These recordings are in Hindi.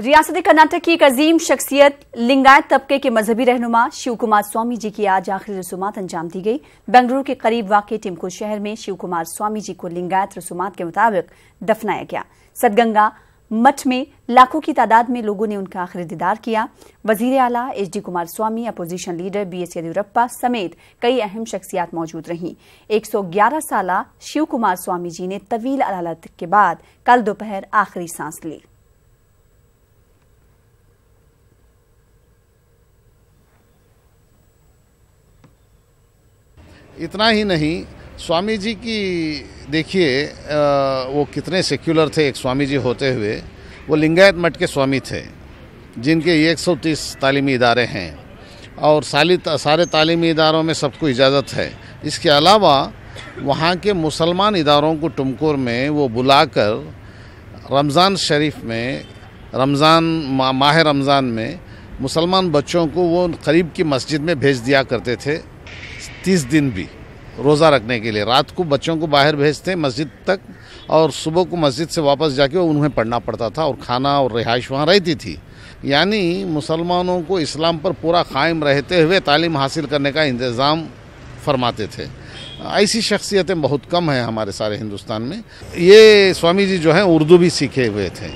रियासत कर्नाटक की एक अजीम शख्सियत लिंगायत तबके के मजहबी रहनुमा शिव कुमार स्वामी जी की आज आखिरी रसूमात अंजाम दी गई। बेंगलुरु के करीब वाक़ टिमकुर शहर में शिव कुमार स्वामी जी को लिंगायत रसूमात के मुताबिक दफनाया गया। सदगंगा मठ में लाखों की तादाद में लोगों ने उनका आखिरी दीदार किया। वजीर आला HD कुमार स्वामी, अपोजिशन लीडर BS येदियुरप्पा समेत कई अहम शख्सियात मौजूद रहीं। 111 साला शिव कुमार स्वामी जी ने तवील अदालत के बाद कल दोपहर आखिरी सांस ली। इतना ही नहीं, स्वामी जी की देखिए वो कितने सेक्युलर थे। एक स्वामी जी होते हुए वो लिंगायत मठ के स्वामी थे, जिनके 130 तालीमी इदारे हैं और सारे तालीमी इदारों में सबको इजाज़त है। इसके अलावा वहाँ के मुसलमान इदारों को टुमकुर में वो बुलाकर रमज़ान शरीफ में माह रमज़ान में मुसलमान बच्चों को वो करीब की मस्जिद में भेज दिया करते थे। 30 दिन भी रोज़ा रखने के लिए रात को बच्चों को बाहर भेजते मस्जिद तक और सुबह को मस्जिद से वापस जाके उन्हें पढ़ना पड़ता था और खाना और रिहाइश वहाँ रहती थी। यानी मुसलमानों को इस्लाम पर पूरा कायम रहते हुए तालीम हासिल करने का इंतज़ाम फरमाते थे। ऐसी शख्सियतें बहुत कम हैं हमारे सारे हिंदुस्तान में। ये स्वामी जी जो हैं उर्दू भी सीखे हुए थे।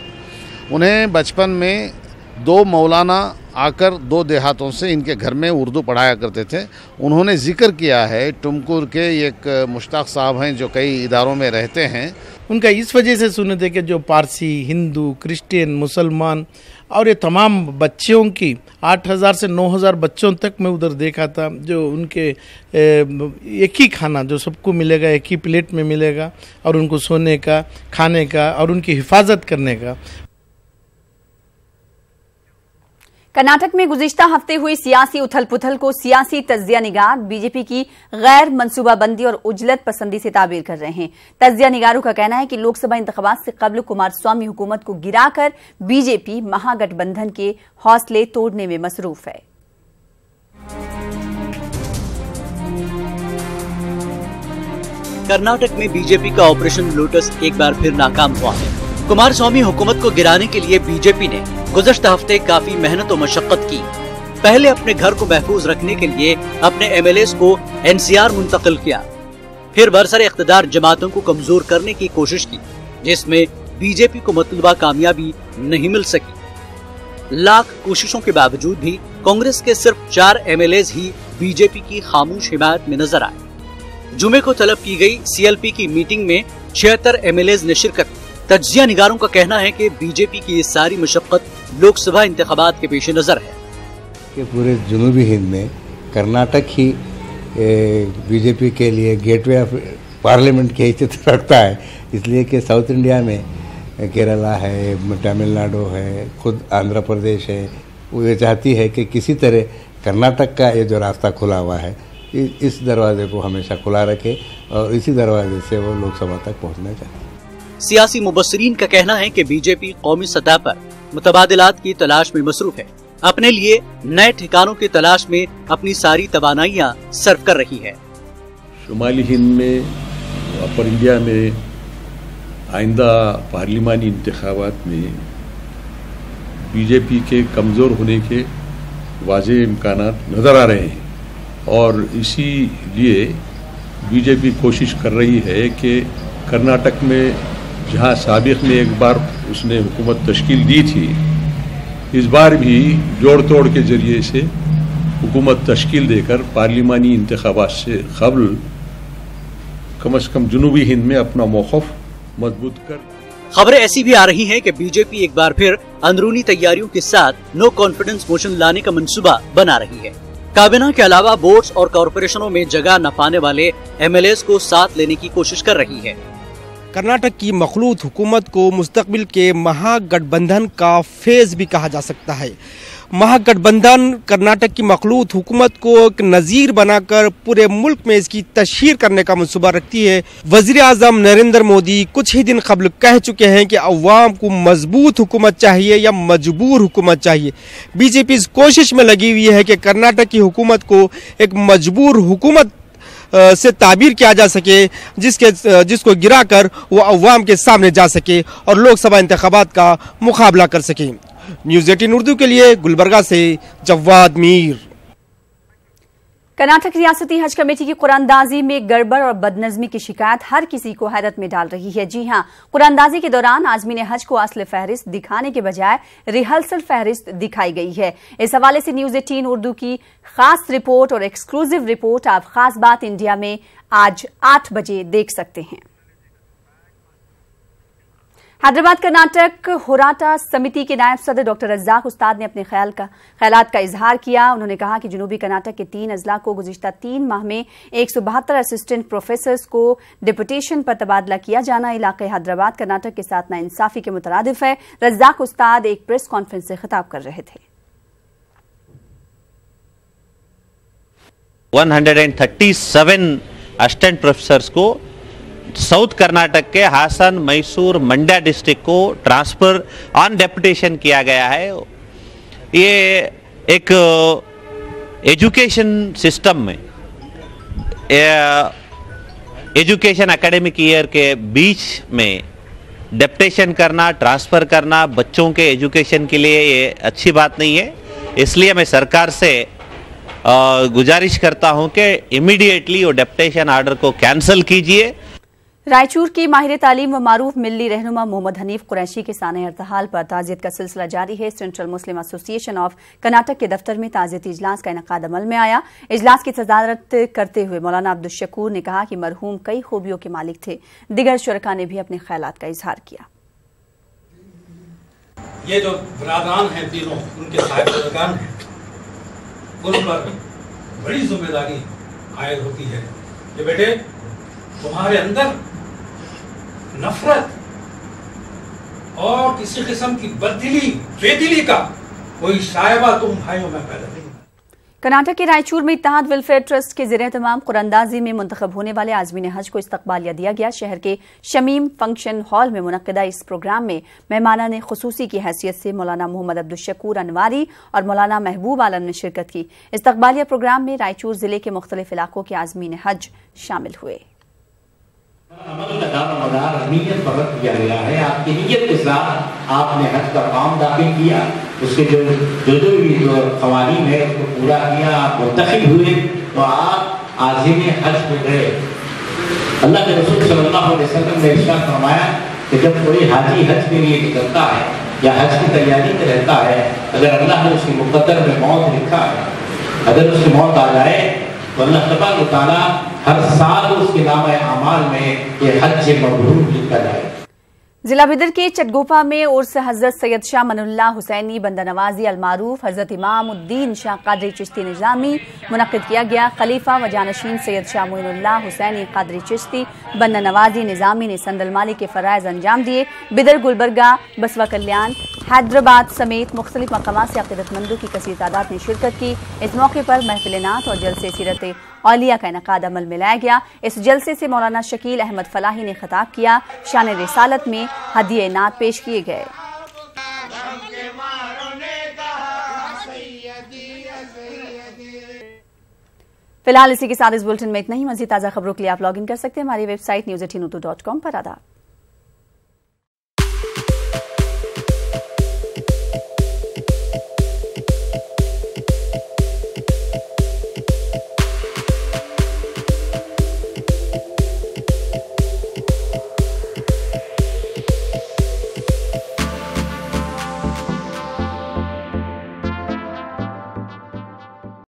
उन्हें बचपन में 2 मौलाना आकर 2 देहातों से इनके घर में उर्दू पढ़ाया करते थे। उन्होंने जिक्र किया है, टुमकुर के एक मुश्ताक साहब हैं जो कई इदारों में रहते हैं, उनका इस वजह से सुने थे कि जो पारसी, हिंदू, क्रिश्चियन, मुसलमान और ये तमाम बच्चों की 8000 से 9000 बच्चों तक मैं उधर देखा था, जो उनके एक ही खाना जो सबको मिलेगा, एक ही प्लेट में मिलेगा और उनको सोने का, खाने का और उनकी हिफाजत करने का। कर्नाटक में गुज़िश्ता हफ्ते हुई सियासी उथल पुथल को सियासी तज्जिया निगार बीजेपी की गैर मंसूबाबंदी और उजलत पसंदी से ताबीर कर रहे हैं। तज्जिया निगारों का कहना है कि लोकसभा इंतखाबात से कबल कुमार स्वामी हुकूमत को गिराकर बीजेपी महागठबंधन के हौसले तोड़ने में मसरूफ है। कर्नाटक में बीजेपी का ऑपरेशन लोटस एक बार फिर नाकाम हुआ है। कुमार स्वामी हुकूमत को गिराने के लिए बीजेपी ने गुज़श्ता हफ्ते काफी मेहनत और मशक्कत की। पहले अपने घर को महफूज रखने के लिए अपने MLAs को NCR मुंतकिल किया, फिर बरसरे इख्तिदार जमातों को कमजोर करने की कोशिश की, जिसमें बीजेपी को मतलूबा कामयाबी नहीं मिल सकी। लाख कोशिशों के बावजूद भी कांग्रेस के सिर्फ 4 MLAs ही बीजेपी की खामोश हिमायत में नजर आए। जुमे को तलब की गई CLP की मीटिंग में 76 MLAs ने शिरकत। तज्जिया निगारों का कहना है कि बीजेपी की ये सारी मशक्कत लोकसभा इंतखाबात के पेश नजर है कि पूरे जुनूबी हिंद में कर्नाटक ही बीजेपी के लिए गेटवे ऑफ पार्लियामेंट की हैसियत रखता है, इसलिए कि साउथ इंडिया में केरला है, तमिलनाडु है, खुद आंध्र प्रदेश है। वो ये चाहती है कि किसी तरह कर्नाटक का ये जो रास्ता खुला हुआ है इस दरवाजे को हमेशा खुला रखे और इसी दरवाजे से वो लोकसभा तक पहुँचना चाहती है। सियासी मुबस्सिरीन का कहना है कि बीजेपी कौमी सतह पर मुतबादिलात की तलाश में मसरूफ है, अपने लिए नए ठिकानों की तलाश में अपनी सारी तवानाइयां सर्व कर रही है। शुमाली हिंद में, अपर इंडिया में आइंदा पार्लिमानी इंतखाबात में बीजेपी के कमज़ोर होने के वाज़ेह इम्कानात नज़र आ रहे हैं और इसीलिए बीजेपी कोशिश कर रही है कि कर्नाटक में जहाँ साबिक में एक बार उसने हुकूमत तश्कील दी थी, इस बार भी जोड़ तोड़ के जरिए से हुकूमत तश्कील देकर पार्लिमानी इंतखाबात से क़ब्ल कम से कम जुनूबी हिंद में अपना मौक़िफ़ मजबूत कर। खबरें ऐसी भी आ रही हैं कि बीजेपी एक बार फिर अंदरूनी तैयारियों के साथ नो कॉन्फिडेंस मोशन लाने का मंसूबा बना रही है। काबीना के अलावा बोर्ड्स और कॉरपोरेशनों में जगह न पाने वाले MLAs को साथ लेने की कोशिश कर रही है। कर्नाटक की मखलूत हुकूमत को मुस्तकबिल के महागठबंधन का फेज भी कहा जा सकता है। महागठबंधन कर्नाटक की मखलूत हुकूमत को एक नज़ीर बनाकर पूरे मुल्क में इसकी तशहीर करने का मंसूबा रखती है। वज़ीर आज़म नरेंद्र मोदी कुछ ही दिन कबल कह चुके हैं कि अवाम को मजबूत हुकूमत चाहिए या मजबूर हुकूमत चाहिए। बीजेपी इस कोशिश में लगी हुई है कि कर्नाटक की हुकूमत को एक मजबूर हुकूमत से ताबीर किया जा सके, जिसको गिराकर वो अवाम के सामने जा सके और लोकसभा इंतखाबात का मुकाबला कर सके। न्यूज़ 18 उर्दू के लिए गुलबर्गा से जवाद मीर। कर्नाटक रियासती हज कमेटी की कुरानदाजी में गड़बड़ और बदनज़मी की शिकायत हर किसी को हैरत में डाल रही है। जी हां, कुरानदाजी के दौरान आज़मीन हज को असल फहरिस्त दिखाने के बजाय रिहर्सल फहरिस्त दिखाई गई है। इस हवाले से न्यूज़ 18 उर्दू की खास रिपोर्ट और एक्सक्लूसिव रिपोर्ट आप खास बात इंडिया में आज 8 बजे देख सकते हैं। हैदराबाद कर्नाटक होराटा समिति के नायब सदर डॉक्टर रज़्ज़ाक उस्ताद ने अपने ख्यालात का इजहार किया। उन्होंने कहा कि जनूबी कर्नाटक के 3 अजला को गुज़िश्ता 3 माह में 172 असिस्टेंट प्रोफेसर्स को डिप्यूटेशन पर तबादला किया जाना इलाके हैदराबाद कर्नाटक के साथ नाइंसाफी के मुतरादिफ है। रज़्ज़ाक उस्ताद एक प्रेस कॉन्फ्रेंस से खिताब कर रहे थे। 137 असिस्टेंट प्रोफेसर्स को साउथ कर्नाटक के हासन, मैसूर, मंड्या डिस्ट्रिक्ट को ट्रांसफर ऑन डेपुटेशन किया गया है। ये एक एजुकेशन सिस्टम में एजुकेशन एकेडमिक ईयर के बीच में डेपुटेशन करना, ट्रांसफर करना बच्चों के एजुकेशन के लिए ये अच्छी बात नहीं है। इसलिए मैं सरकार से गुजारिश करता हूं कि इमीडिएटली वो डेपुटेशन ऑर्डर को कैंसिल कीजिए। रायचूर की माहिर तालीम व मारूफ मिल्ली रहनुमा मोहम्मद हनीफ कुरैशी के साने इर्तहाल पर ताज़ियत का सिलसिला जारी है। Central Muslim association of Karnataka के दफ्तर में ताज़ियती इजलास का इनकाद अमल में आया। इजलास की सदारत करते हुए मौलाना अब्दुल शकूर ने कहा कि मरहूम कई खूबियों के मालिक थे। दिगर शुरका ने भी अपने ख्यालात का इजहार किया। ये जो बरादरान हैं तीनों, उनके साहिब हैं, उन पर बड़ी जिम्मेदारी आयद होती है कि बेटे तुम्हारे अंदर नफरत और किसी किस्म की बददिली, बेदिली का कोई शायबा तुम भाइयों में पैदा नहीं। कर्नाटक के रायचूर में इत्तेहाद वेलफेयर ट्रस्ट के ज़ेरे तमाम कुरानदाजी में मुंतखब होने वाले आज़मीन हज को इस्तकबालिया दिया गया। शहर के शमीम फंक्शन हॉल में मुनक्किदा इस प्रोग्राम में मेहमानाने खुसूसी की हैसियत से मौलाना मोहम्मद अब्दुल शकूर अनवारी और मौलाना महबूब आलम ने शिरकत की। इस्तकबालिया प्रोग्राम में रायचूर जिले के मुख्तलिफ इलाकों के आज़मीन हज शामिल हुए। अमल का दारोमदार नीयत पर रख दिया गया है। आपकी नीयत के साथ आपने हज का काम दाखिल किया, उसके जो भी क़वानीन है उसको पूरा किया, आप मुंतखब हुए तो आप आज़िम हज में गए। अल्लाह के रसूल सल्लल्लाहु अलैहि वसल्लम ने इरशाद फरमाया कि जब कोई हाजी हज के लिए निकलता है या हज की तैयारी में रहता है, अगर अल्लाह ने उसकी मुक़द्दर में मौत लिखा है, अगर उसकी मौत आ जाए तो अल्लाह तबारक व तआला हर साल उसके नामे अमाल में ये हज मबरूर लिखा जाए। जिला बिदर के चटगोपा में उर्स हजरत सैयद शाह मनुल्लाह हुसैनी बंदा नवाजी अलमारूफ हजरत इमाम उद्दीन शाह कादरी चिश्ती निजामी मुनक्किद किया गया। खलीफा व जानशीन सैयद शाह मोइनुल्लाह हुसैनी कादरी चिश्ती बंदा नवाजी निजामी ने संदल माली के फराइज अंजाम दिए। बिदर, गुलबर्गा, बसवा कल्याण, हैदराबाद समेत मुख्तलिफ मकामात से अक़ीदतमंदों की कसीर तादाद ने शिरकत की। इस मौके पर महफिल नात और जलसे सीरत औलिया का इनकाद अमल में लाया गया। इस जलसे से मौलाना शकील अहमद फलाही ने खिताब किया। शान रिसालत में हदिये नात पेश किए गए। फिलहाल इसी के साथ इस बुलेटिन में इतना ही। मज़ीद ताज़ा खबरों के लिए आप लॉग इन कर सकते हैं हमारी वेबसाइट news18urdu.com पर। आदाब।